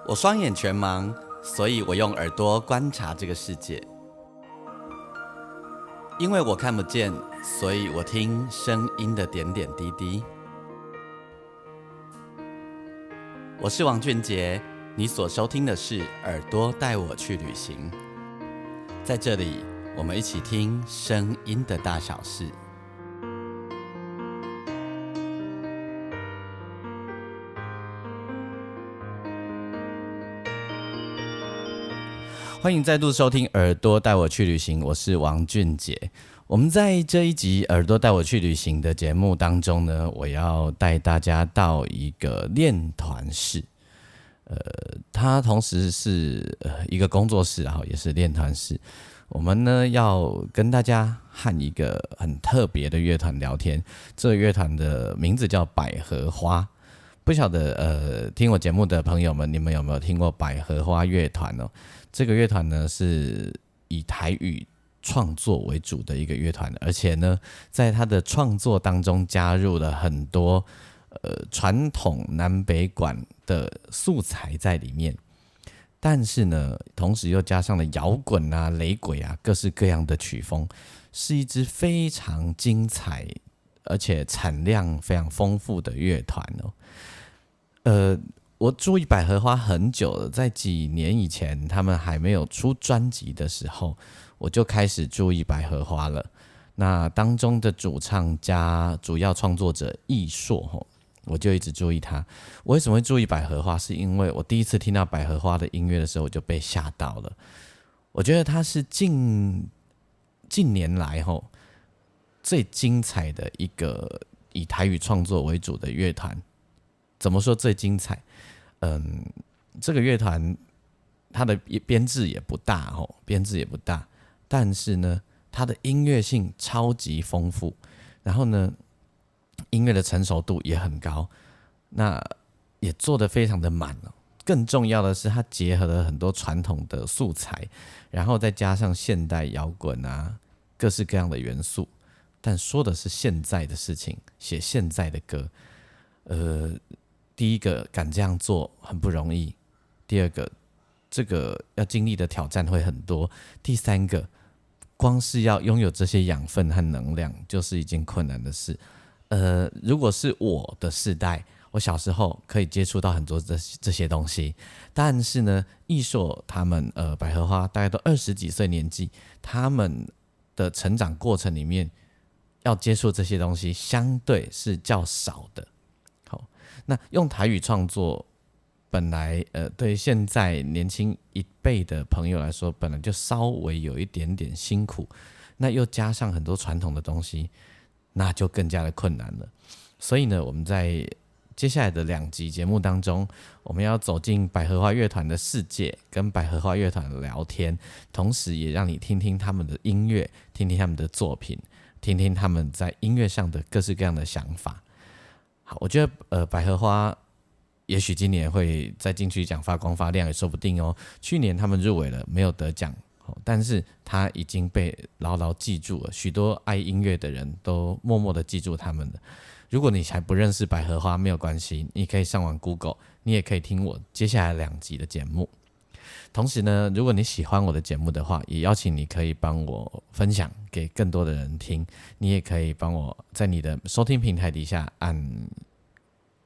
我双眼全盲，所以我用耳朵观察这个世界。因为我看不见，所以我听声音的点点滴滴。我是王俊杰，你所收听的是《耳朵带我去旅行》。在这里，我们一起听声音的大小事。欢迎再度收听《耳朵带我去旅行》，我是王俊杰。我们在这一集《耳朵带我去旅行》的节目当中呢，我要带大家到一个练团室。它同时是一个工作室，也是练团室。我们呢要跟大家和一个很特别的乐团聊天。这个乐团的名字叫百合花。不晓得听我节目的朋友们，你们有没有听过百合花乐团哦？这个乐团呢是以台语创作为主的一个乐团，而且呢在他的创作当中加入了很多传统南北管的素材在里面，但是呢同时又加上了摇滚啊、雷鬼啊各式各样的曲风，是一支非常精彩而且产量非常丰富的乐团哦。我注意百合花很久了，在几年以前他们还没有出专辑的时候，我就开始注意百合花了。那当中的主唱加主要创作者易硕，我就一直注意他。我为什么会注意百合花？是因为我第一次听到百合花的音乐的时候，我就被吓到了。我觉得它是近年来最精彩的一个以台语创作为主的乐团。怎么说最精彩？这个乐团它的编制也不大，但是呢，它的音乐性超级丰富，然后呢，音乐的成熟度也很高，那也做得非常的满哦。更重要的是，它结合了很多传统的素材，然后再加上现代摇滚啊，各式各样的元素，但说的是现在的事情，写现在的歌。第一个敢这样做很不容易，第二个这个要经历的挑战会很多，第三个光是要拥有这些养分和能量就是一件困难的事。如果是我的世代，我小时候可以接触到很多这些东西，但是呢，易硕他们百合花大概都20几岁年纪，他们的成长过程里面要接触这些东西相对是较少的。那用台语创作本来对现在年轻一辈的朋友来说本来就稍微有一点点辛苦，那又加上很多传统的东西，那就更加的困难了。所以呢，我们在接下来的2集节目当中，我们要走进百合花乐团的世界，跟百合花乐团聊天，同时也让你听听他们的音乐，听听他们的作品，听听他们在音乐上的各式各样的想法。好，我觉得百合花也许今年会在金曲奖发光发亮也说不定哦。去年他们入围了，没有得奖，但是他已经被牢牢记住了，许多爱音乐的人都默默的记住他们了。如果你还不认识百合花，没有关系，你可以上网 Google， 你也可以听我接下来2集的节目。同时呢，如果你喜欢我的节目的话，也邀请你可以帮我分享给更多的人听。你也可以帮我在你的收听平台底下按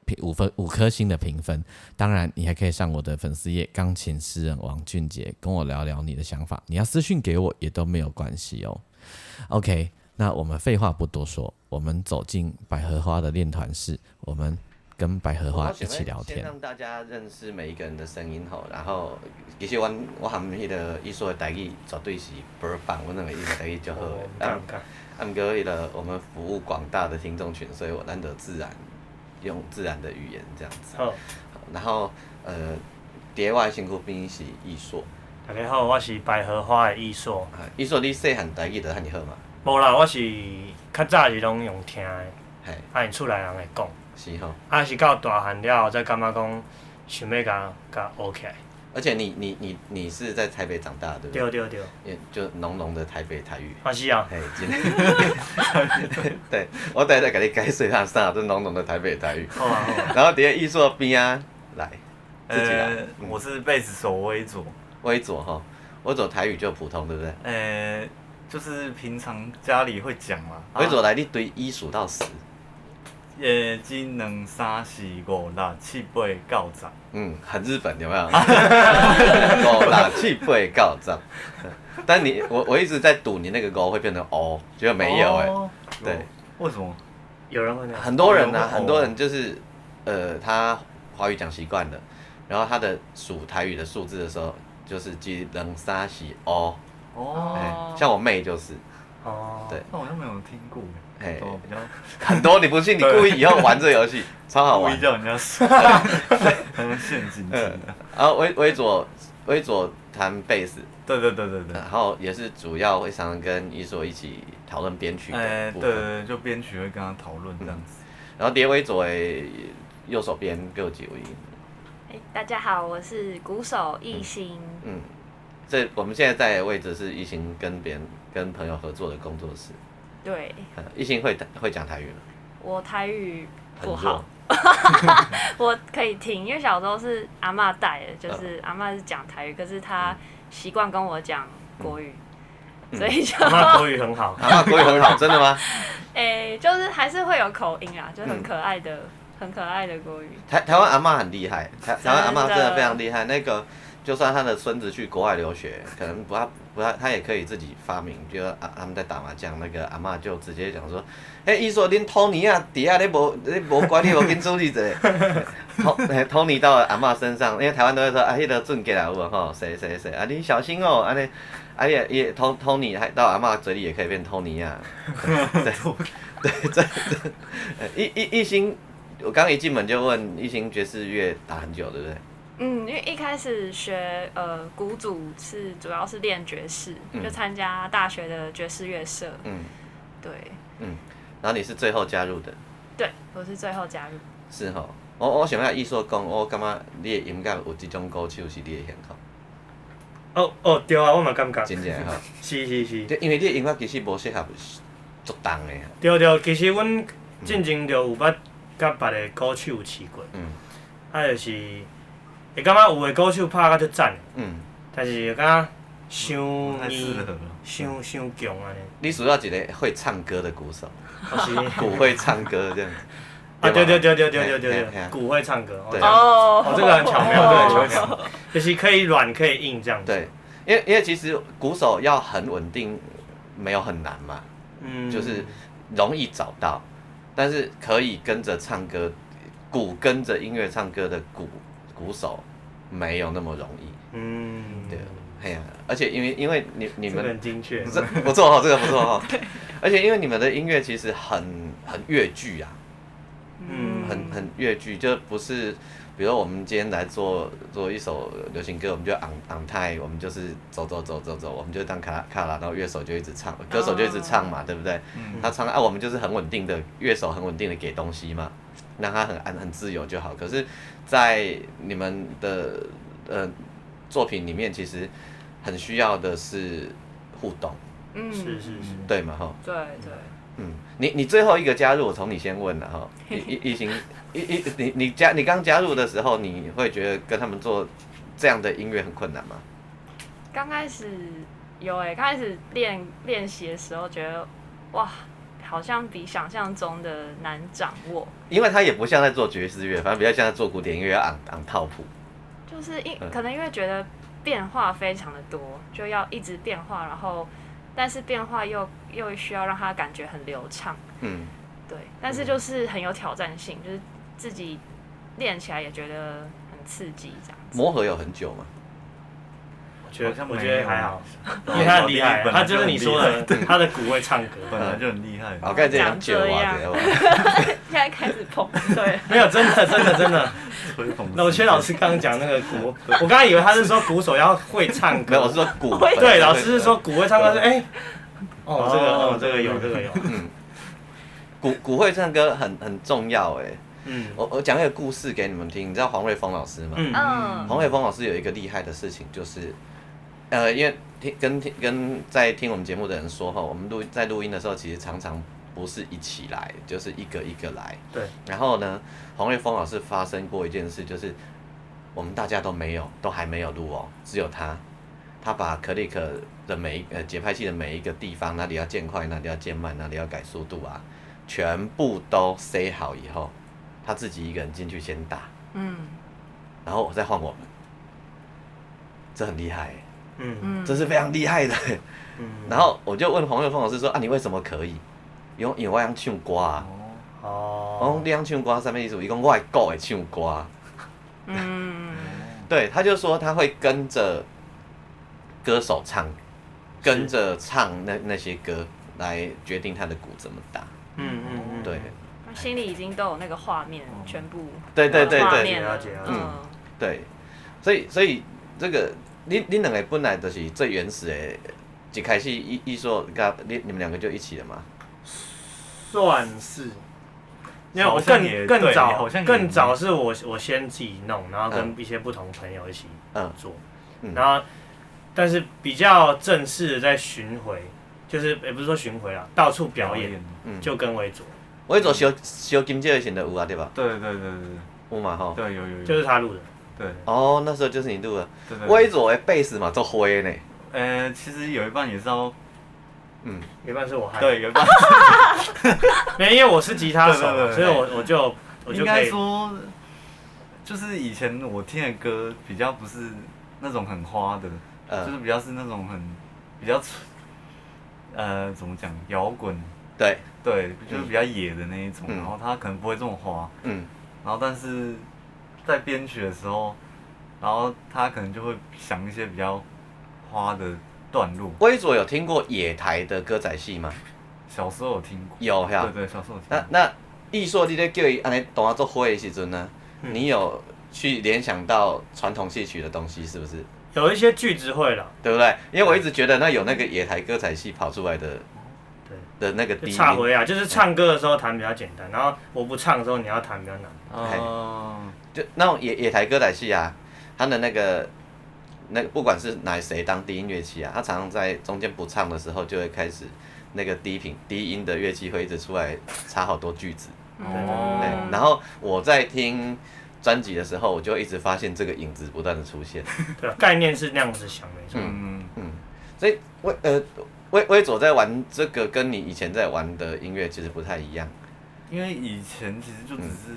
5颗星的评分。当然，你还可以上我的粉丝页钢琴诗人王俊杰，跟我聊聊你的想法。你要私讯给我也都没有关系哦。OK， 那我们废话不多说，我们走进百合花的练团室，我们跟百合花一起聊天，先让大家认识每一个人的声音吼。然后，其实我含迄个易硕的台语绝对是倍儿棒，我认为伊的台语就好的。不过迄个我们服务广大的听众群，所以我难得用自然的语言这样子。好，然后伫我的身躯边是易硕。大家好，我是百合花的易硕。易硕，你细汉台语就遐尼好嘛？无啦，我是较早是拢用听的，因厝内人会讲。是吼。是到大汉了后，才感觉讲想要甲学起来。而且你是在台北长大，对不对？对。也就浓浓的台北台语。是啊。真的。对，我等下再给你解释一下啥，这浓浓的台北台语。好啊。然后伫个艺术边啊来。自己来。我是贝斯手微左。微左哈，微左台语就普通，对不对？就是平常家里会讲嘛。微左来，你对1数到10。1、2、3、4、5、6、7、8、9、10。很日本有没有？5、6、7、8、9、10。但我一直在赌你那个5会变成 O， 结果没有对。为什么？有人会那样。很多人啊，很多人就是他华语讲习惯了，然后他的数台语的数字的时候，就是1、2、3、4、O。像我妹就是。对。那我好像没有听过。比较很多，你不信？你故意以后玩这个游戏，超好玩。故意叫人家输，很陷阱的。然后微左弹贝斯。对。然后也是主要会常常跟伊索一起讨论编曲的部分。对，就编曲会跟他讨论这样子。然后微左的右手边给我几位。大家好，我是鼓手艺兴。我们现在在的位置是艺兴跟朋友合作的工作室。对。艺兴会讲台语吗？我台语不好。我可以听，因为小时候是阿嬷带的，就是阿嬷是讲台语，可是她习惯跟我讲国语，所以就。阿嬷国语很好。阿嬷国语很好，真的吗？就是还是会有口音啦，就很可爱的国语。台湾阿嬷很厉害，台湾阿嬷真的非常厉害。那个就算他的孙子去国外留学，可能他也可以自己发明。比如他们在打麻将，那个阿嬷就直接讲说：“伊说恁托尼啊，底下你无管你无紧处理者。”托尼到了阿嬷身上，因为台湾都会说迄个准给来有吼，谁，你小心哦，安尼。也托尼还到阿嬷嘴里也可以变托尼啊。对，艺兴，我刚一进门就问艺兴爵士乐打很久，对不对？因为一开始学鼓组主要是练爵士，就参加大学的爵士乐社。对。然后你是最后加入的？对，我是最后加入。是吼，我想要艺术讲，我感觉你的音乐有这种歌手是你的喜好。对啊，我嘛感觉。真正吼。是。因为你的音乐其实无适合足重的。对，其实阮进前就有捌甲别个歌手有试过。就是会感觉有的歌手拍甲足赞。但是会感觉伤强安尼。你需要一个会唱歌的鼓手。是。鼓会唱歌这样子。对，鼓会唱歌。对。这个很巧妙，就是可以软可以硬这样子。对，因为其实鼓手要很稳定，没有很难嘛。就是容易找到，但是可以跟着唱歌，鼓跟着音乐唱歌的鼓手没有那么容易。对，而且因为你们很精确，不错这个不错而且因为你们的音乐其实很乐句啊。很乐句，就不是，比如我们今天来做一首流行歌，我们就昂泰，我们就是走，我们就当卡拉，然后乐手就一直唱，歌手就一直唱嘛，对不对？他唱我们就是很稳定的，乐手很稳定的给东西嘛，让他很自由就好。可是，在你们的作品里面，其实很需要的是互动。是。对嘛哈？对。你最后一个加入，我从你先问了哈。艺兴，你刚加入的时候，你会觉得跟他们做这样的音乐很困难吗？刚开始有刚开始练习的时候，觉得哇，好像比想象中的难掌握。因为他也不像在做爵士乐，反正比较像在做古典音乐，要昂套谱。就是可能因为觉得变化非常的多，就要一直变化，然后。但是变化又需要让他感觉很流畅，对，但是就是很有挑战性，就是自己练起来也觉得很刺激，这样子。磨合有很久吗？我觉得还好，因为他很厉害，他就是你说的，他的鼓会唱歌，本来就很厉害。我刚才讲久啊，现在开始捧，对，没有真的。那我薛老师刚刚讲那个鼓，我刚刚以为他是说鼓手要会唱歌，没有，我是说鼓。对，老师是说鼓会唱歌，这个有。鼓会唱歌很重要我讲一个故事给你们听，你知道黄瑞峰老师吗？黄瑞峰老师有一个厉害的事情，就是因为跟在听我们节目的人说我们在录音的时候，其实常常不是一起来，就是一个一个来。对。然后呢，黄瑞峰老师发生过一件事，就是我们大家都没有，都还没有录哦，只有他把click 的节拍器的每一个地方，哪里要渐快，哪里要渐慢，哪里要改速度啊，全部都 set 好以后，他自己一个人进去先打，然后再换我们，这很厉害欸，这是非常厉害的欸，然后我就问洪岳峰老师说啊，你为什么可以？因为我会唱歌啊。我讲你会唱歌什么意思？伊讲我会鼓会唱歌。对，他就说他会跟着歌手唱，跟着唱那些歌来决定他的鼓怎么打。对。心里已经都有那个画面，全部对，画面了。对，所以这个恁两个本来就是最原始的，一开始艺术跟你们两个就一起了嘛？算是。因为我更早是我先自己弄，然后跟一些不同朋友一起做，然后但是比较正式的在巡回，就是也不是说巡回啦，到处表演，就跟威佐。威佐小金姐以前的有啊，对吧？对，有嘛吼。对，有。就是他录的。对。哦，那时候就是你录的。对。威佐的贝斯嘛做灰呢。其实有一半也是要。有一半是我害。对，有一半。没，因为我是吉他手，所以我就应该说，就是以前我听的歌比较不是那种很花的，就是比较是那种比较怎么讲摇滚。对，就是比较野的那一种，然后他可能不会这么花。然后但是在编曲的时候，然后他可能就会想一些比较花的段落。威佐有听过野台的歌仔戏吗？小时候有听过。有呀。对，小时候有听过。那艺硕你咧叫伊安尼当啊做花的时阵呢，你有去联想到传统戏曲的东西是不是？有一些句子会了，对不对？因为我一直觉得那有那个野台歌仔戏跑出来的。的那个低音。插回啊，就是唱歌的时候弹比较简单，然后我不唱的时候你要弹比较难。就那种野台歌仔戏啊，他的那个不管是拿谁当低音乐器啊，他常常在中间不唱的时候，就会开始那个低音的乐器会一直出来插好多句子。对，然后我在听专辑的时候，我就一直发现这个影子不断的出现。对，概念是那样子想没错。所以威佐在玩这个，跟你以前在玩的音乐其实不太一样。因为以前其实就只是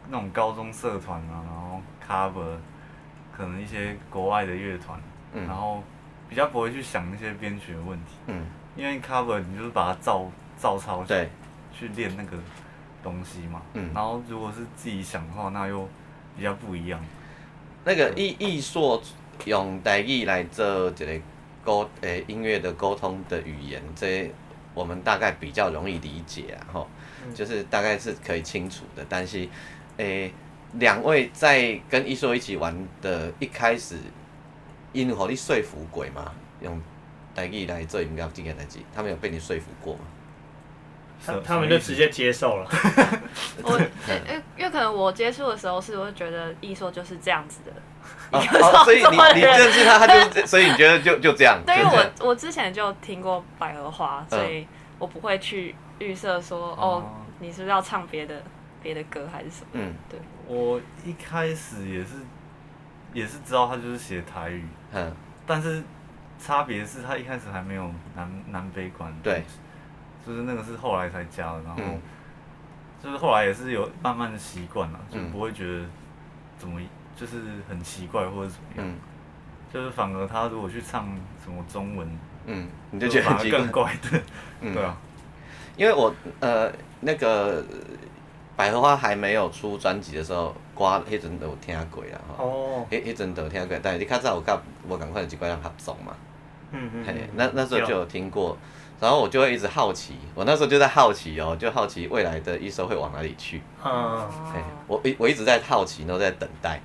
那种高中社团啊，然后 cover 可能一些国外的乐团，然后比较不会去想那些编曲的问题。因为 cover 你就是把它照抄去练那个东西嘛。然后如果是自己想的话，那又比较不一样。那个艺硕用台语来做一个音乐的沟通的语言，这我们大概比较容易理解啊，吼，就是大概是可以清楚的。但是，两位在跟艺硕一起玩的一开始，因有互你说服过吗？用台语来做音乐这件代志，他们有被你说服过吗？他们就直接接受了。因为可能我接触的时候是，我就觉得艺硕就是这样子的。所以你认识他就，所以你觉得就这样？对，因为我之前就听过百合花，所以我不会去预设说你是不是要唱别的歌还是什么？对。我一开始也是知道他就是写台语，但是差别是他一开始还没有南北管，对，就是那个是后来才加的，然后就是后来也是有慢慢的习惯了，就不会觉得怎么。就是很奇怪或者怎么样，就是反而他如果去唱什么中文，你就觉得很更怪的，对啊。因为我那个百合花还没有出专辑的时候，歌迄阵都有听过啦吼。迄阵都有听过，但是你较早有甲无共款一寡人合作嘛。那时候就有听过，然后我就会一直好奇，我那时候就在好奇就好奇未来的艺术会往哪里去。我一直在好奇，然后在等待。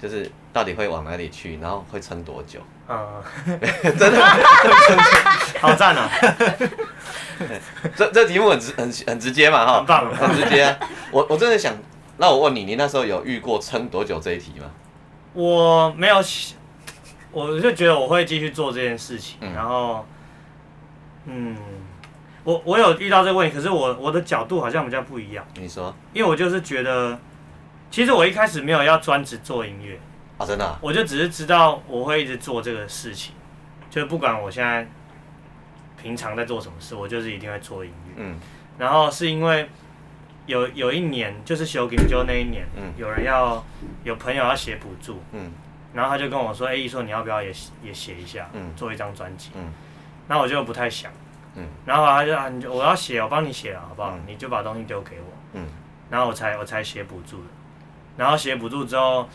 就是到底会往哪里去，然后会撑多久？真的，好赞啊！这题目很直接嘛，哈，很棒，很直接。我真的想，那我问你，你那时候有遇过撑多久这一题吗？我没有，我就觉得我会继续做这件事情，然后，我有遇到这个问题，可是我的角度好像比较不一样。你说？因为我就是觉得。其实我一开始没有要专职做音乐，哦，真的、啊。我就只是知道我会一直做这个事情，就不管我现在平常在做什么事，我就是一定会做音乐。然后是因为有一年就是修金就那一年，有朋友要写补助，然后他就跟我说，艺硕你要不要也写一下，做一张专辑？然后我就不太想，然后他就我要写，我帮你写了好不好？你就把东西丢给我，然后我才写补助的，然后写补助之后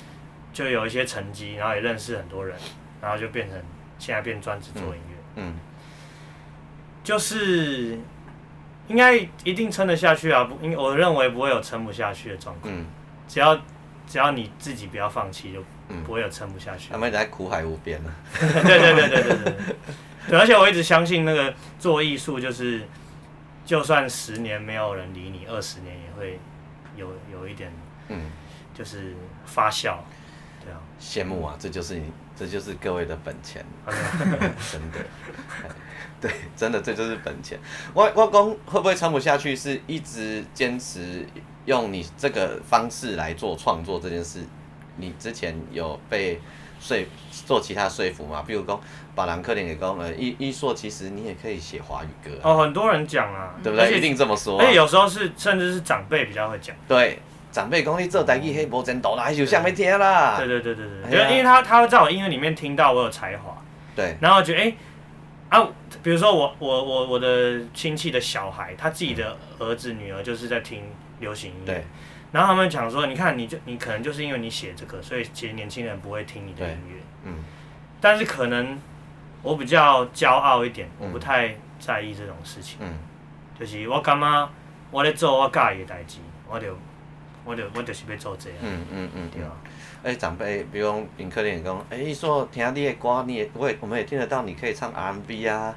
就有一些成绩，然后也认识很多人，然后就变成现在变专职做音乐，就是应该一定撑得下去啊，我认为不会有撑不下去的状况，只要你自己不要放弃，就不会有撑不下去。他们在苦海无边了。对，而且我一直相信那个做艺术就是，就算10年没有人理你，20年也会有一点，就是发酵，对啊。羡慕啊，这就是各位的本钱，真的，对，真的这就是本钱。我讲会不会撑不下去，是一直坚持用你这个方式来做创作这件事，你之前有被做其他说服嘛？比如讲，别人可能会讲，艺硕其实你也可以写华语歌、啊。哦，很多人讲啊，对不对？一定这么说、啊。而且有时候甚至是长辈比较会讲。对，长辈讲你做台语迄无前途啦，还是有啥物听啦。对，因为他会在我音乐里面听到我有才华。对。然后觉得比如说我的亲戚的小孩，他自己的儿子女儿就是在听流行音乐。对。然后他们讲说，你看你可能就是因为你写这个，所以其实年轻人不会听你的音乐。但是可能我比较骄傲一点，我不太在意这种事情。就是我感觉我在做我喜欢的代志，我就是要做这样。对啊。长辈，比如讲，因可能讲，艺硕听你的歌，我们也听得到，你可以唱 R&B 啊，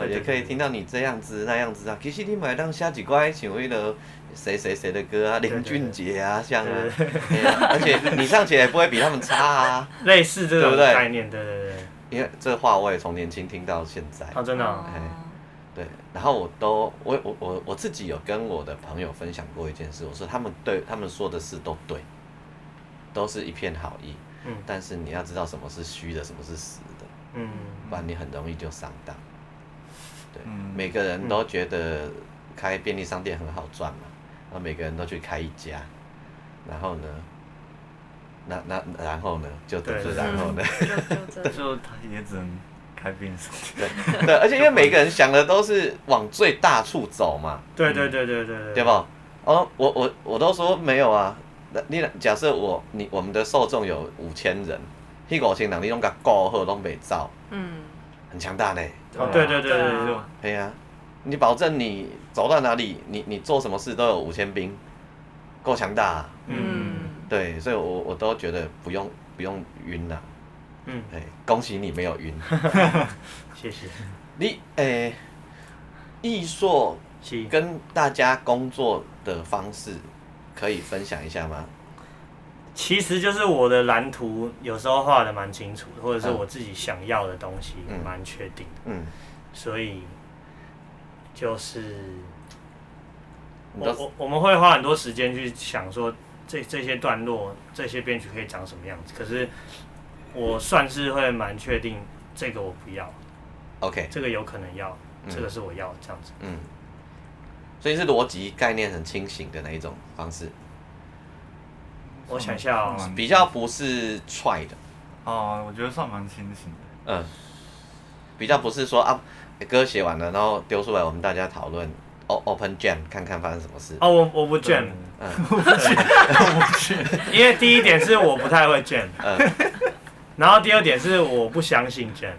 也可以听到你这样子那样子啊。其实你嘛会当写一寡像迄个谁的歌啊，林俊杰啊，像啊，而且你唱起来不会比他们差啊。类似这种概念，对。因为这话我也从年轻听到现在。真的。对，然后我自己有跟我的朋友分享过一件事，我说他们说的事都对，都是一片好意，但是你要知道什么是虚的，什么是实的，不然你很容易就上当。对，每个人都觉得开便利商店很好赚嘛，然后每个人都去开一家，然后呢，然后呢，就是然后呢，就他也只能开便利商店。对，而且因为每个人想的都是往最大处走嘛。对，对吧？我都说没有啊。你假设我们的受众有5000人，那5000人你拢甲顾好，拢袂走，很强大呢。对。对啊，你保证你走到哪里，你做什么事都有5000兵，够强大啊。对，所以我都觉得不用晕啦。恭喜你没有晕。谢谢。你艺硕跟大家工作的方式可以分享一下吗？其实就是我的蓝图有时候画的蛮清楚的，或者是我自己想要的东西蛮确定的。所以就是我们会花很多时间去想说这些段落、这些编曲可以长什么样子。可是我算是会蛮确定，这个我不要。OK。这个有可能要，这个是我要这样子。所以是逻辑概念很清醒的那一种方式。我想一下哦，比较不是踹的。我觉得算蛮清醒的。比较不是说歌写完了，然后丢出来我们大家讨论 ，open jam 看看发生什么事。我不 jam。因为第一点是我不太会 jam。然后第二点是我不相信 jam。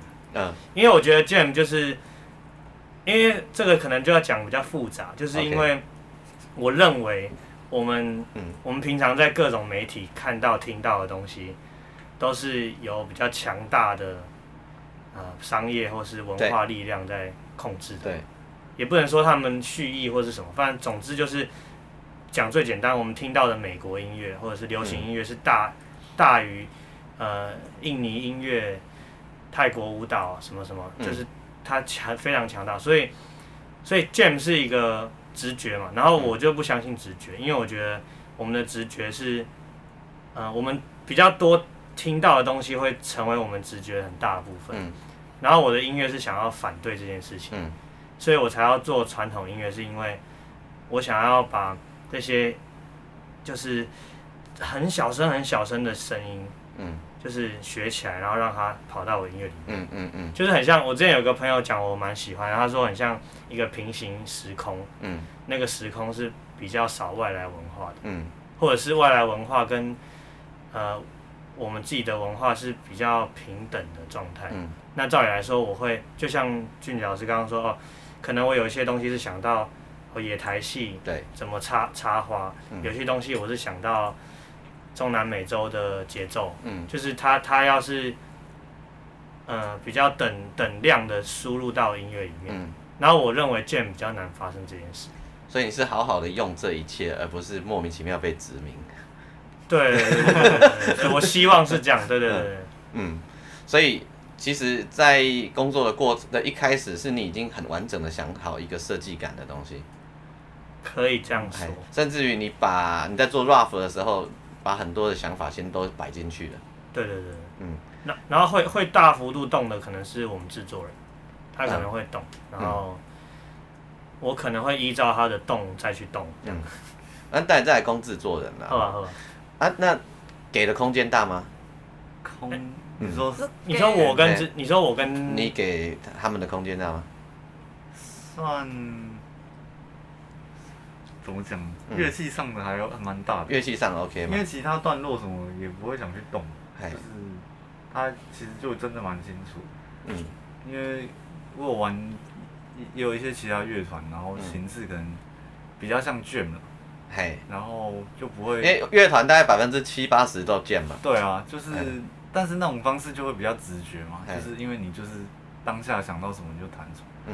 因为我觉得 jam 就是，因为这个可能就要讲比较复杂，就是因为我认为我们平常在各种媒体看到听到的东西，都是有比较强大的商业或是文化力量在控制的。对。也不能说他们蓄意或是什么，反正总之就是讲最简单，我们听到的美国音乐或者是流行音乐是大于印尼音乐、泰国舞蹈什么什么，就是它非常强大，所以 jam 是一个直觉嘛，然后我就不相信直觉，因为我觉得我们的直觉是我们比较多听到的东西会成为我们直觉很大的部分。然后我的音乐是想要反对这件事情，所以我才要做传统音乐，是因为我想要把这些就是很小声、很小声的声音，就是学起来，然后让它跑到我音乐里面。就是很像我之前有个朋友讲，我蛮喜欢，他说很像一个平行时空，那个时空是比较少外来文化的，或者是外来文化跟我们自己的文化是比较平等的状态。那照理来说，我会就像俊杰老师刚刚说，可能我有一些东西是想到野台戏，怎么插花，有些东西我是想到中南美洲的节奏，就是它要是比较等量的输入到音乐里面，然后我认为 jam 比较难发生这件事。所以你是好好的用这一切，而不是莫名其妙被殖民。对，我希望是这样，对。所以其实，在工作的一开始，是你已经很完整的想好一个设计感的东西，可以这样说。甚至于你在做 rough 的时候，把很多的想法先都摆进去了。对。然后会大幅度动的，可能是我们制作人，他可能会动，然后我可能会依照他的动再去动，这样。再来攻制作人啦。好啊，那给的空间大吗？你说我跟你给他们的空间大吗？算怎么讲？乐器上的还蛮大的。乐器上 OK 吗？因为其他段落什么也不会想去动，就是他其实就真的蛮清楚。因为我也有一些其他乐团，然后形式可能比较像 jam 了。然后就不会，因为乐团大概70%-80%都 jam 嘛。对啊，就是，但是那种方式就会比较直觉嘛，就是因为你就是当下想到什么你就弹什么。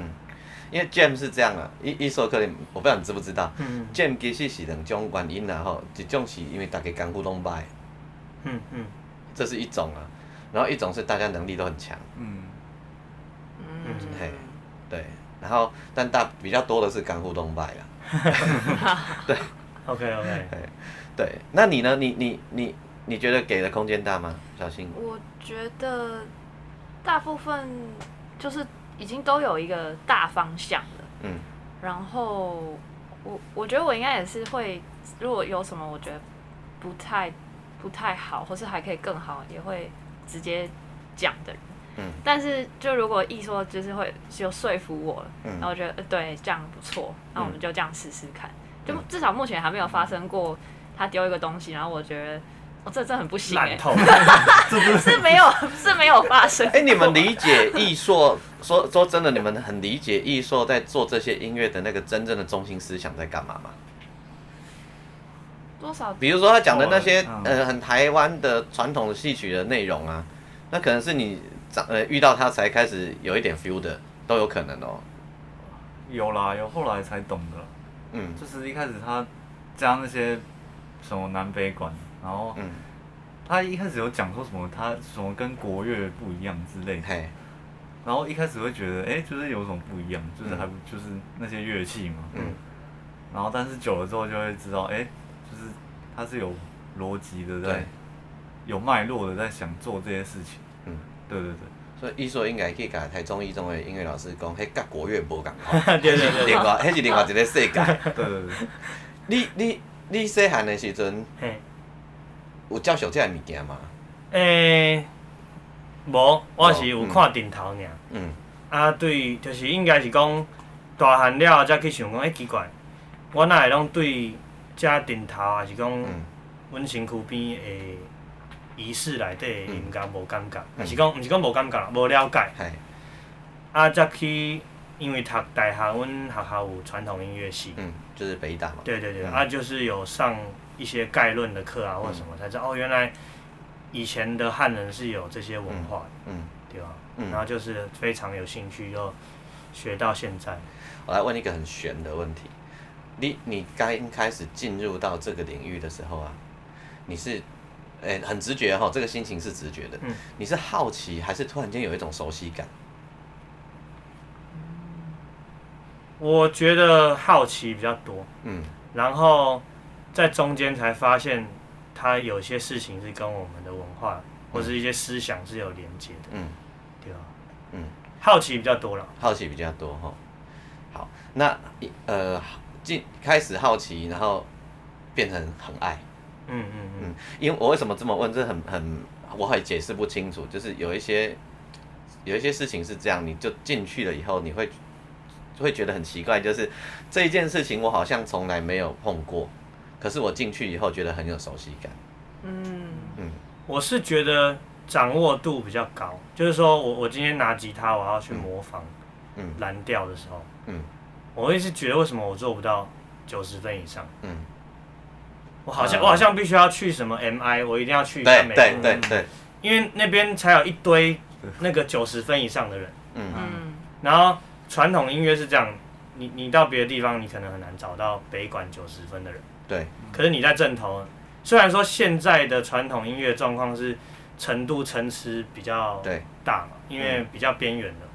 因为 jam 是这样啊，艺术课里我不知道你知不知道，jam 其实是两种原因啦吼，一种是因为大家功夫都歹，这是一种啊，然后一种是大家能力都很强，对，然后但比较多的是功夫都歹啦，对。OK， 对，那你呢？你觉得给的空间大吗？小新？我觉得大部分就是已经都有一个大方向了。然后我觉得我应该也是会，如果有什么我觉得不太好，或是还可以更好，也会直接讲的人。但是就如果一说就是会就说服我了，然后我觉得对这样不错，那我们就这样试试看。就至少目前还没有发生过，他丢一个东西，然后我觉得，这真的很不行是没有发生。你们理解艺术，说真的，你们很理解艺术在做这些音乐的那个真正的中心思想在干嘛吗？多少？比如说他讲的那些很台湾的传统的戏曲的内容啊，那可能是你遇到他才开始有一点 feel 的，都有可能哦。有啦，有后来才懂的。就是一开始他加那些什么南北管，然后他一开始有讲说什么他什么跟国乐不一样之类的，然后一开始会觉得就是有什么不一样，就是还就是那些乐器嘛，然后但是久了之后就会知道，就是他是有逻辑的在，有脉络的在想做这些事情，对。所以艺术应该去甲台中一中的音乐老师讲，迄甲国乐无共款，对，迄是另外一个世界。对。你细汉的时阵，有接触这个物件吗？无，我是有看顶头尔。对，就是应该是讲大汉了才去想讲，奇怪，我哪会拢对这顶头，还是讲阮身躯边的仪式内底的音乐无感觉，毋是讲无感觉，无了解。才去，因为读大学，阮学校有传统音乐系，就是北大嘛。对，就是有上一些概论的课啊，或什么，才知道原来以前的汉人是有这些文化的，对吧？然后就是非常有兴趣，就学到现在。我来问一个很玄的问题，你刚开始进入到这个领域的时候啊，你是很直觉这个心情是直觉的。你是好奇还是突然间有一种熟悉感？我觉得好奇比较多。然后在中间才发现，它有些事情是跟我们的文化或是一些思想是有连接的。对吧？好奇比较多了。好奇比较多哈。好，那开始好奇，然后变成很爱。因为我为什么这么问？这我还解释不清楚。就是有一些事情是这样，你就进去了以后，你会觉得很奇怪，就是这一件事情我好像从来没有碰过，可是我进去以后觉得很有熟悉感。我是觉得掌握度比较高，就是说我今天拿吉他，我要去模仿蓝调的时候，我会是觉得为什么我做不到90分以上？我好像必须要去什么 MI， 我一定要去一下美国，对，因为那边才有一堆那个90分以上的人。然后传统音乐是这样，你到别的地方，你可能很难找到北管90分的人。对。可是你在正头，虽然说现在的传统音乐状况是程度参差比较大嘛，因为比较边缘的。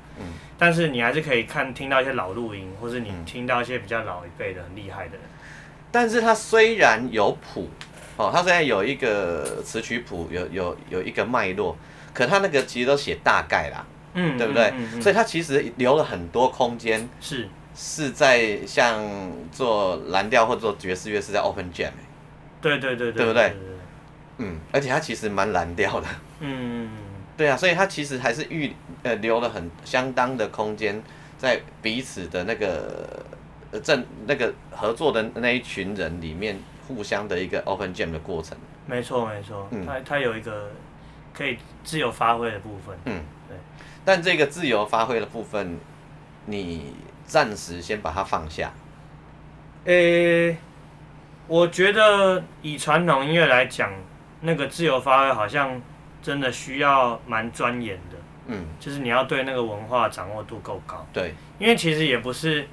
但是你还是可以听到一些老录音，或是你听到一些比较老一辈的很厉害的人。但是它虽然有谱，它虽然有一个词曲谱，有一个脉络，可它那个其实都写大概啦，对不对？所以它其实留了很多空间，是在像做蓝调或做爵士乐是在 open jam， 对不对？而且它其实蛮蓝调的，对啊，所以它其实还是留了相当的空间在彼此的那个合作的那一群人里面，互相的一个 open jam 的过程。没错，它有一个可以自由发挥的部分。对。但这个自由发挥的部分，你暂时先把它放下。我觉得以传统音乐来讲，那个自由发挥好像真的需要蛮钻研的。就是你要对那个文化掌握度够高。对。因为其实也不是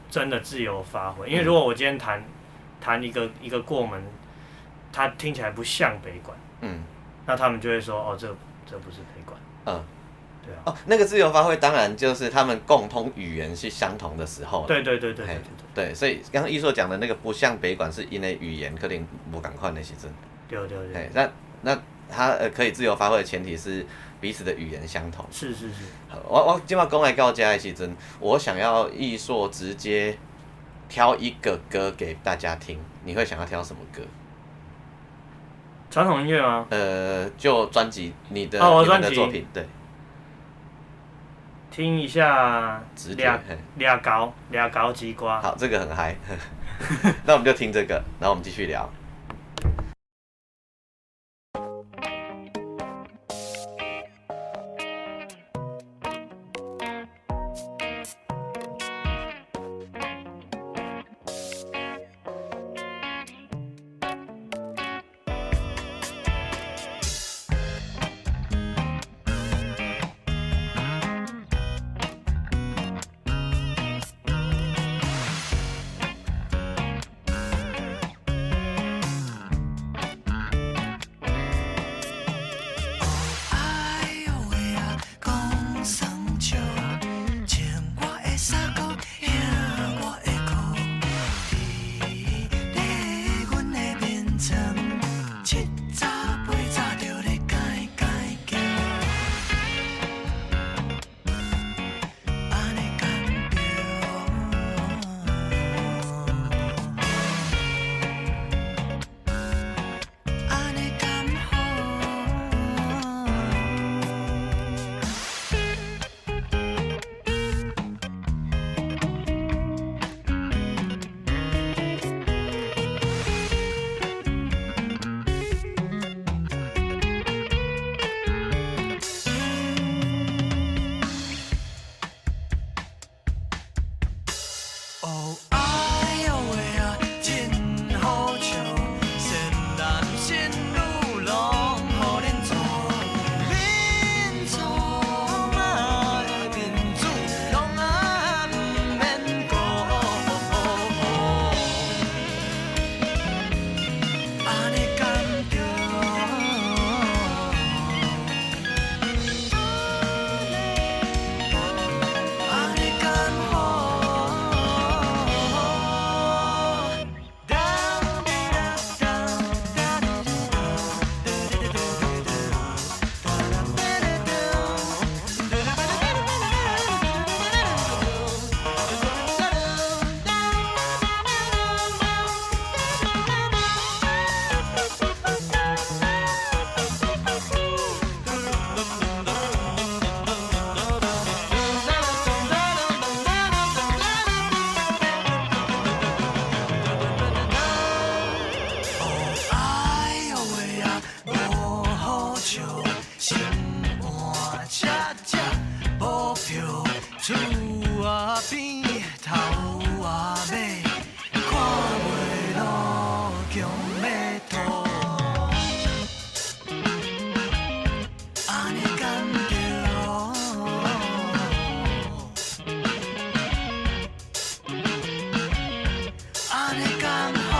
真的自由发挥，因为如果我今天弹一个过门，它听起来不像北管，那他们就会说这不是北管。对啊。那个自由发挥当然就是他们共同语言是相同的时候。对，所以刚刚艺硕讲的那个不像北管，是因为语言可能不同款的时阵。对。那他可以自由发挥的前提是彼此的语言相同。是。我今晚讲来到这的时阵，我想要艺硕直接挑一个歌给大家听，你会想要挑什么歌？传统音乐吗？就专辑，你的作品，对。听一下俩高鸡瓜。好，这个很嗨。那我们就听这个，然后我们继续聊。厝仔边头仔尾，看袂落强要逃。安尼敢对？安尼敢好？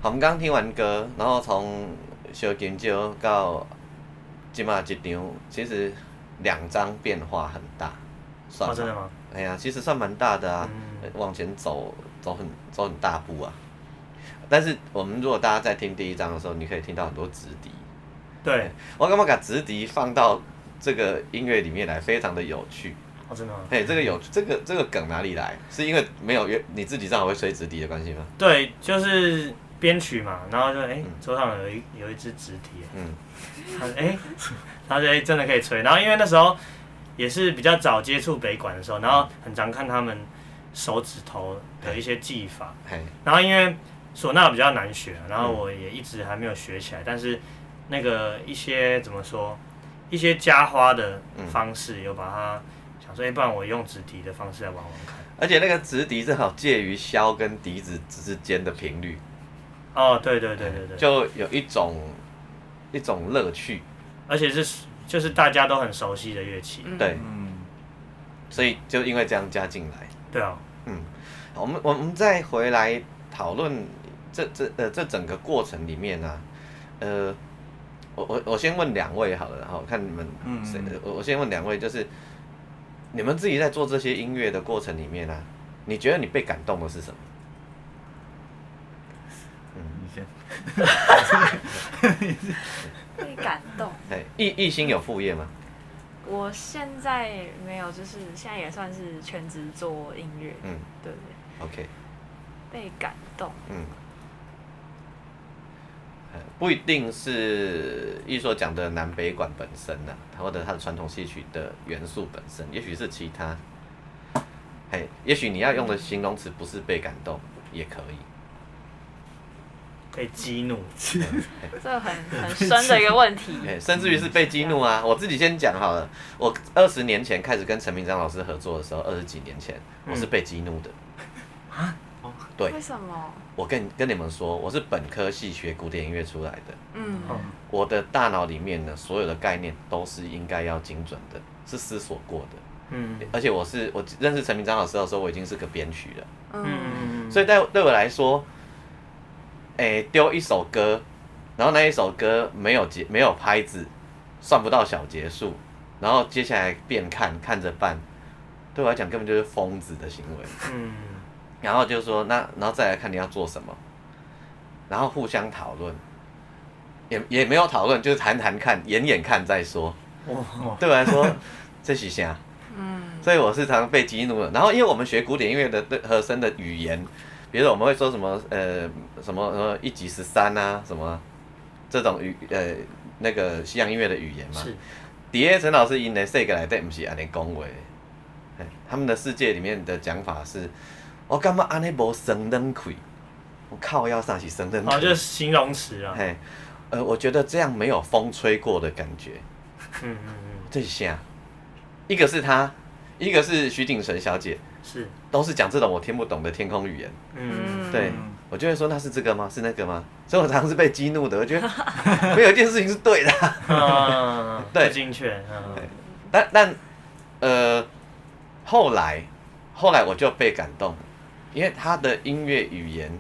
我们刚听完歌，然后从小金蕉到即马一张，其实2张变化很大，算吗？真的吗？哎呀，其实算蛮大的啊，往前走很大步啊。但是我们如果大家在听第1章的时候，你可以听到很多直笛。对，我干嘛把直笛放到这个音乐里面来，非常的有趣。真的吗？哎，这个梗哪里来？是因为没有你自己正好会吹直笛的关系吗？对，就是编曲嘛，然后就桌上有一支直笛，他就真的可以吹。然后因为那时候也是比较早接触北管的时候，然后很常看他们手指头的一些技法，然后因为唢呐比较难学，然后我也一直还没有学起来，但是那个一些怎么说，一些加花的方式有把它想说，不然我用直笛的方式来玩玩看。而且那个直笛正好介于箫跟笛子之间的频率。哦，对，就有一种乐趣，而且就是大家都很熟悉的乐器。对，所以就因为这样加进来。对啊。我们再回来讨论这整个过程里面啊，我先问2位好了，然后看你们谁，我先问2位，就是你们自己在做这些音乐的过程里面啊，你觉得你被感动的是什么？你先。被感动。艺兴有副业吗？我现在没有，就是现在也算是全职做音乐。对。OK。被感动。不一定是艺所讲的南北管本身呐，或者它的传统戏曲的元素本身，也许是其他。也许你要用的形容词不是被感动，也可以。被激怒，这很深的一个问题。甚至于是被激怒啊！我自己先讲好了，我20年前开始跟陈明章老师合作的时候，20几年前，我是被激怒的。对。为什么？我跟你们说，我是本科系学古典音乐出来的。我的大脑里面呢，所有的概念都是应该要精准的，是思索过的。而且我认识陈明章老师的时候，我已经是个编曲了。所以对我来说，丢一首歌，然后那一首歌没有拍子，算不到小节数，然后接下来变看着办，对我来讲根本就是疯子的行为。然后就说然后再来看你要做什么，然后互相讨论，也没有讨论，就是谈看，演看再说。对我来说，这是啥？所以我是常常被激怒的。然后因为我们学古典音乐的和声的语言，比如说我们会说什么什么1级13啊，什么这种那个西洋音乐的语言嘛。底下陈老师因的世界内底不是安尼讲话，他们的世界里面的讲法是，我感觉安尼无生冷气，我靠腰啥是生冷气？就是形容词啊。我觉得这样没有风吹过的感觉。这是啥？一个是他，一个是徐景纯小姐，都是讲这种我听不懂的天空语言。对，我就会说那是这个吗？是那个吗？所以我常常是被激怒的。我觉得没有一件事情是对的。对，不精确。但后来我就被感动，因为他的音乐语言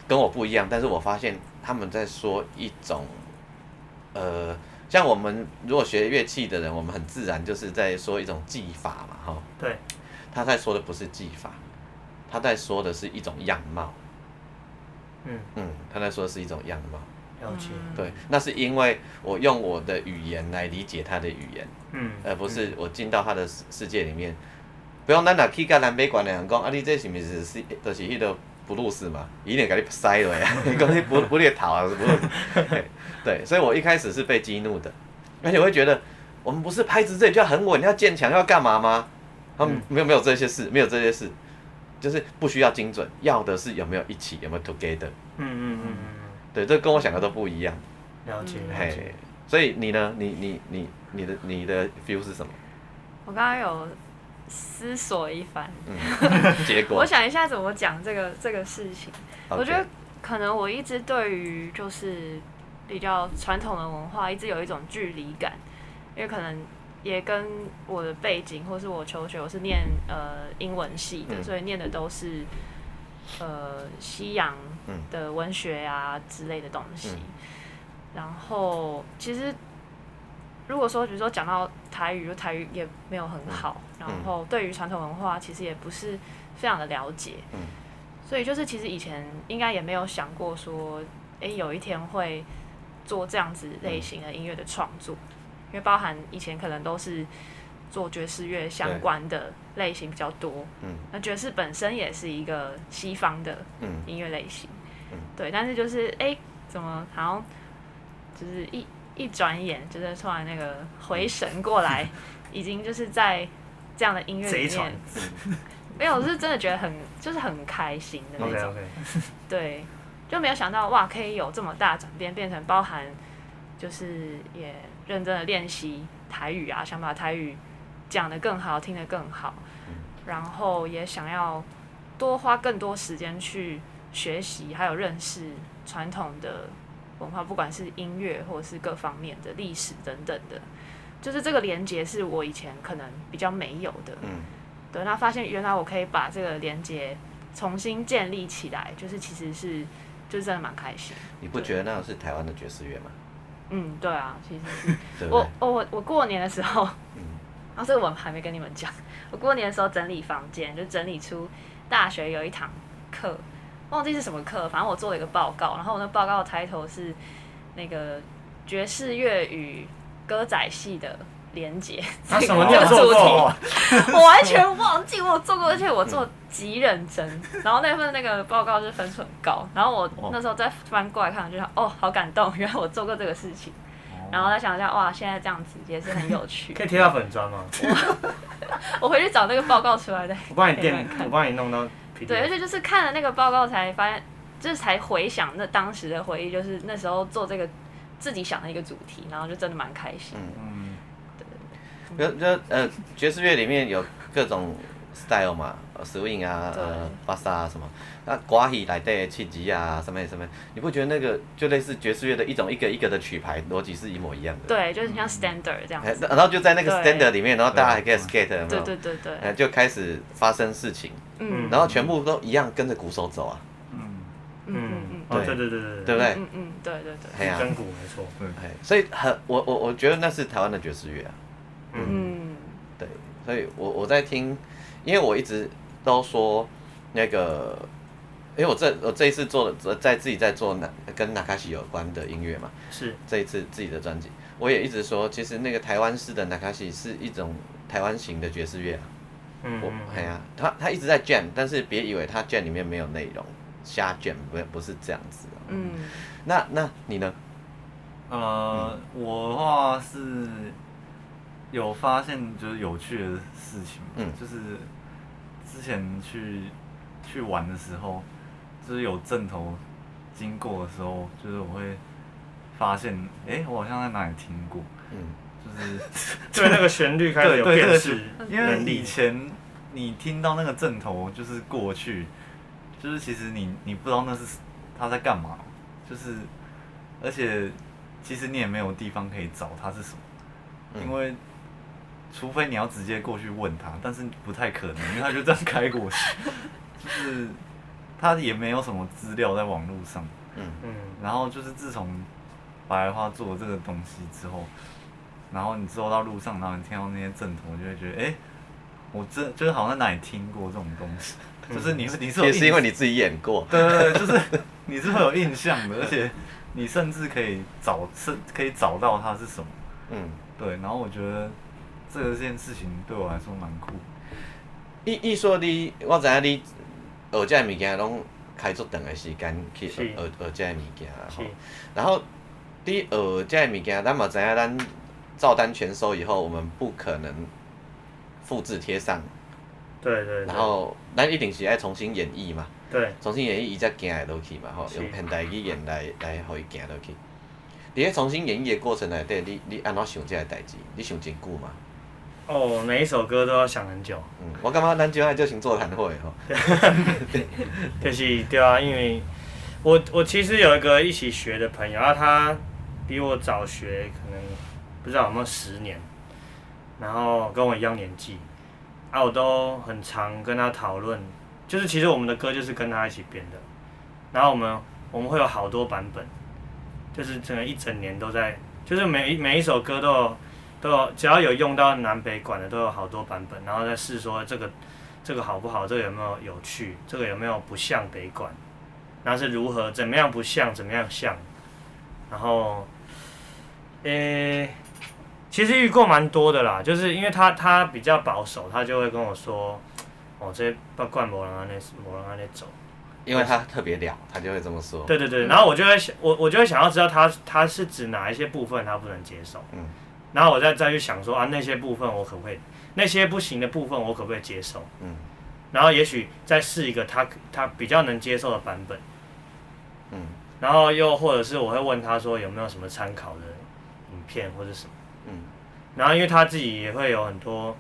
跟我不一样，但是我发现他们在说一种像我们如果学乐器的人，我们很自然就是在说一种技法嘛，哈。对。他在说的不是技法，他在说的是一种样貌。他在说的是一种样貌。了解。对，那是因为我用我的语言来理解他的语言，而不是我进到他的世界里面。比如咱若去到南北馆的人讲，啊，你这是不是就是迄个布鲁斯嘛？伊一定给你塞落呀！你讲你不猎头啊，不是？对，所以我一开始是被激怒的，而且我会觉得我们不是拍子这里就要很稳，要渐强，要干嘛吗？他们没有这些事，没有这些事，就是不需要精准，要的是有没有一起，有没有 together。对，这跟我想的都不一样。了解。所以你呢？你的 feel 是什么？我刚刚有思索一番，结果我想一下怎么讲这个事情。Okay. 我觉得可能我一直对于就是比较传统的文化一直有一种距离感，因为可能也跟我的背景或是我求学，我是念英文系的，所以念的都是西洋的文学啊之类的东西。然后其实如果说比如说讲到台语，就台语也没有很好，然后对于传统文化其实也不是非常的了解，所以就是其实以前应该也没有想过说，有一天会做这样子类型的音乐的创作，因为包含以前可能都是做爵士乐相关的类型比较多，那爵士本身也是一个西方的音乐类型，对，但是就是怎么好像就是一转眼，就是突然那个回神过来，已经就是在这样的音乐里面，没有，我是真的觉得就是很开心的那种，对，就没有想到哇，可以有这么大转变，变成包含就是也认真的练习台语啊，想把台语讲得更好，听得更好，然后也想要多花更多时间去学习，还有认识传统的文化，不管是音乐或者是各方面的历史等等的，就是这个连结是我以前可能比较没有的。对，那发现原来我可以把这个连结重新建立起来，就是其实是就是真的蛮开心。你不觉得那是台湾的爵士乐吗？对啊，其实是。我过年的时候，这个我还没跟你们讲。我过年的时候整理房间，就整理出大学有一堂课，忘记是什么课，反正我做了一个报告，然后我那报告的 title 是那个爵士乐与歌仔戏的连结。什么你有做过？我完全忘记我有做过，而且我做极认真。然后那份那个报告就是分数很高，然后我那时候再翻过来看，就想好感动，原来我做过这个事情。然后再想一下，哇，现在这样子也是很有趣。可以贴到粉专吗？我回去找那个报告出来的。我帮你弄到 PDF。对，而且就是看了那个报告才发现，就是才回想那当时的回忆，就是那时候做这个自己想的一个主题，然后就真的蛮开心。爵士乐里面有各种 style 嘛，swing 啊，巴萨啊什么，那歌戏内底的气质啊，什么，你不觉得那个就类似爵士乐的一种一个一个的曲牌逻辑是一模一样的？对，就是像 standard 这样子。然后就在那个 standard 里面，然后大家还可以 skate， 有没有？对。就开始发生事情，然后全部都一样跟着鼓手走啊。对，对不对？对。跟鼓没错。所以我觉得那是台湾的爵士乐啊。对，所以我在听，因为我一直都说那个，因为我这一次做的自己在做跟纳卡西有关的音乐嘛，是这一次自己的专辑，我也一直说，其实那个台湾式的纳卡西是一种台湾型的爵士乐啊。他一直在 jam， 但是别以为他 jam 里面没有内容，瞎 jam 不是这样子。那你呢？我的话是有发现就是有趣的事情，就是之前去玩的时候，就是有阵头经过的时候，就是我会发现，我好像在哪里听过，就是对那个旋律开始有辨识能力。因为以前你听到那个阵头就是过去，就是其实你不知道那是他在干嘛，就是而且其实你也没有地方可以找它是什么，因为除非你要直接过去问他，但是不太可能，因为他就这样开过去，就是他也没有什么资料在网络上，然后就是自从白花做这个东西之后，然后你之后到路上，然后你听到那些阵头，就会觉得，我就是好像在哪里听过这种东西，就是你是有也是因为你自己演过，对，就是你是会有印象的，而且你甚至可以找到它是什么，对，然后我觉得这件事情对我来说蛮酷。伊说我知影你学这物件拢开足长的时间去学这物件啦，然后你学这物件，咱嘛知影咱照单全收以后，我们不可能复制贴上，对，然后咱一定是要重新演绎嘛，对，重新演绎伊才行会落去嘛，用现代语言来互伊行落去。伫咧重新演绎的过程内底，你安怎想这个代志？你想真久嘛？每一首歌都要想很久。我感觉咱就爱就行座谈会吼。就是对啊，因为我其实有一个一起学的朋友，他比我早学，可能不知道有没有10年，然后跟我一样年纪，我都很常跟他讨论，就是其实我们的歌就是跟他一起编的，然后我们会有好多版本，就是整个一整年都在，就是每一首歌都有，只要有用到南北管的都有好多版本，然后再试说这个好不好，这个有没有有趣，这个有没有不像北管，然后是如何怎么样不像，怎么样像，然后，其实遇过蛮多的啦，就是因为他比较保守，他就会跟我说，这北管没人安尼走。因为他特别了，他就会这么说。对，然后我就会想要知道他是指哪一些部分他不能接受，然后我再去想说那些部分我可不可以，那些不行的部分我可不可以接受，然后也许再试一个他比较能接受的版本，然后又或者是我会问他说有没有什么参考的影片或者什么，然后因为他自己也会有很多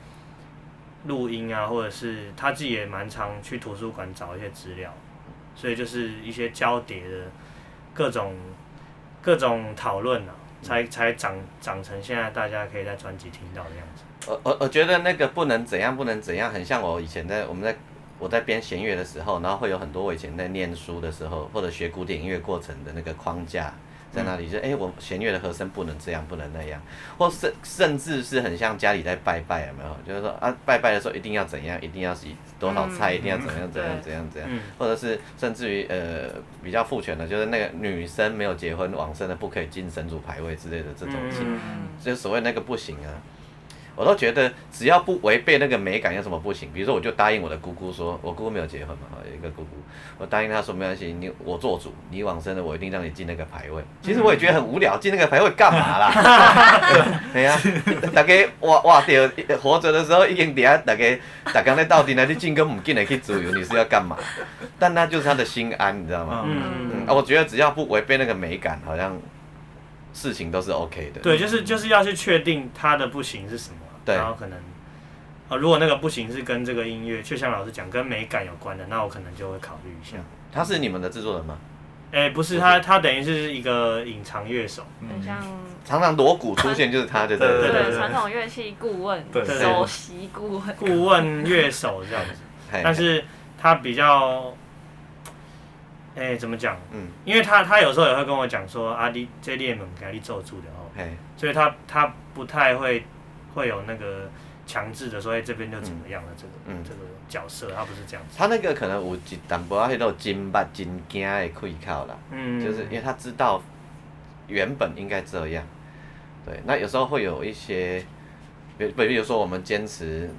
录音啊，或者是他自己也蛮常去图书馆找一些资料。所以就是一些交叠的各种讨论啊，才长成现在大家可以在专辑听到的样子。我觉得那个不能怎样，很像我以前我在编弦乐的时候，然后会有很多我以前在念书的时候，或者学古典音乐过程的那个框架在那里，我弦乐的和声不能这样，不能那样，或甚至是很像家里在拜拜，有没有？就是说拜拜的时候一定要怎样，一定要洗多少菜，一定要怎样，或者是甚至于比较父权的，就是那个女生没有结婚往生的不可以进神主牌位之类的这种情，就所谓那个不行啊。我都觉得只要不违背那个美感有什么不行？比如说我就答应我的姑姑说，我姑姑没有结婚嘛，有一个姑姑，我答应她说没关系，我做主，你往生了我一定让你进那个牌位。其实我也觉得很无聊，进那个牌位干嘛啦？对啊，大家哇掉活着的时候已经底下大家在斗阵啊，你进跟不进的去自由，你是要干嘛？但那就是他的心安，你知道吗？我觉得只要不违背那个美感，好像事情都是 OK 的。对，就是要去确定他的不行是什么。然后可能，如果那个不行是跟这个音乐，就像老师讲，跟美感有关的，那我可能就会考虑一下。他是你们的制作人吗？不是，他等于是一个隐藏乐手，很像常常锣鼓出现就是他，对，传统乐器顾问，首席顾问乐手这样子。但是他比较，怎么讲？因为他有时候也会跟我讲说，你这列门给你做主的哦，所以他不太会有那个强制的说，这边就怎么样的这个角色，他不是这样子。他那个可能有一淡薄那种真捌真惊的开口啦，就是因为他知道原本应该这样，对。那有时候会有一些，比如说我们坚持，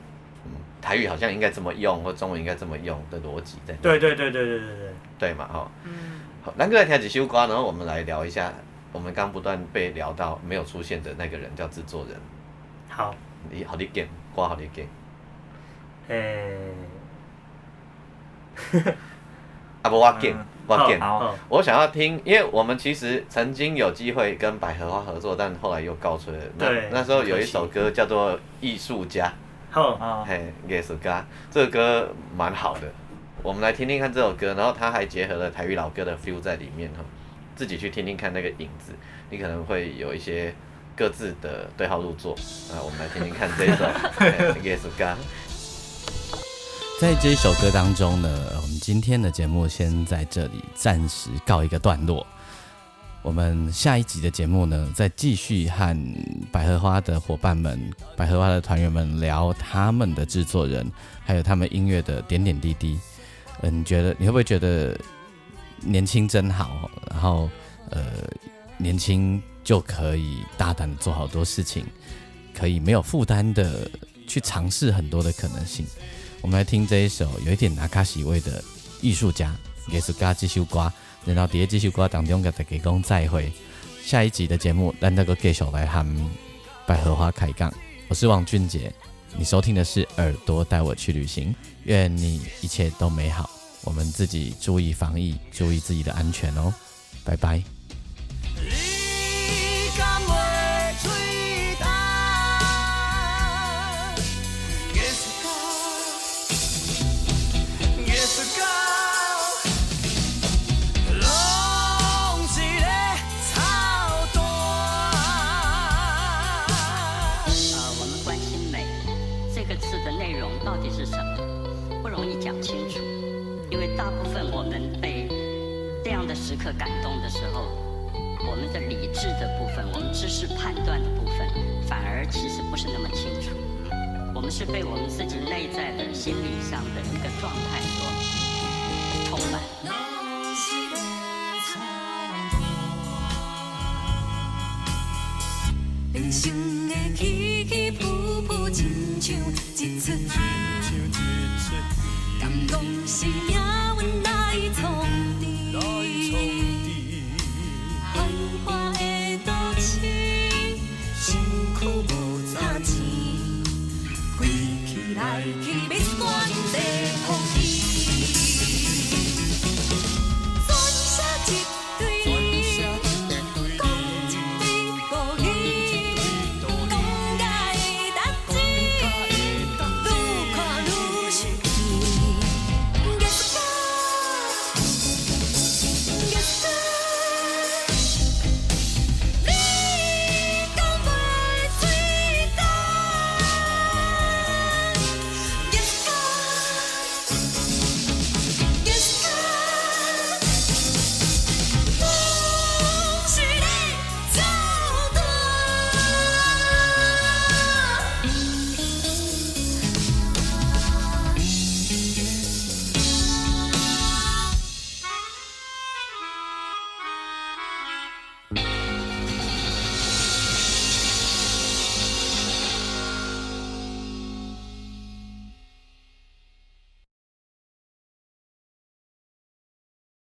台语好像应该这么用，或中文应该这么用的逻辑在。对。对嘛，好，咱就来听几首歌，然后我们来聊一下，我们刚不断被聊到没有出现的那个人叫制作人。好，你拣，歌好你拣。不，我拣。我想要听，因为我们其实曾经有机会跟百合花合作，但后来又告吹了。那时候有一首歌叫做《艺术家》，艺术家，这个歌蛮好的。我们来听听看这首歌，然后它还结合了台语老歌的 feel 在里面，自己去听听看那个影子，你可能会有一些各自的对号入座。我们来听听看这一首艺术家。在这一首歌当中呢，我们今天的节目先在这里暂时告一个段落。我们下一集的节目呢，再继续和百合花的伙伴们、百合花的团员们聊他们的制作人，还有他们音乐的点点滴滴。你会不会觉得年轻真好？然后年轻就可以大胆的做好多事情，可以没有负担的去尝试很多的可能性。我们来听这一首有一点阿卡西味的艺术家，艺术家这首歌。然后在这首歌当中跟大家讲再会，下一集的节目咱再继续来和百合花开讲。我是王俊杰，你收听的是耳朵带我去旅行，愿你一切都美好，我们自己注意防疫，注意自己的安全哦，拜拜。到底是什么不容易讲清楚，因为大部分我们被这样的时刻感动的时候，我们的理智的部分，我们知识判断的部分，反而其实不是那么清楚。我们是被我们自己内在的心理上的一个状态所充满。人生的起起伏伏，亲像一出戏，感动是命运来创治，繁华的都市，身躯无差钱，归去来去要。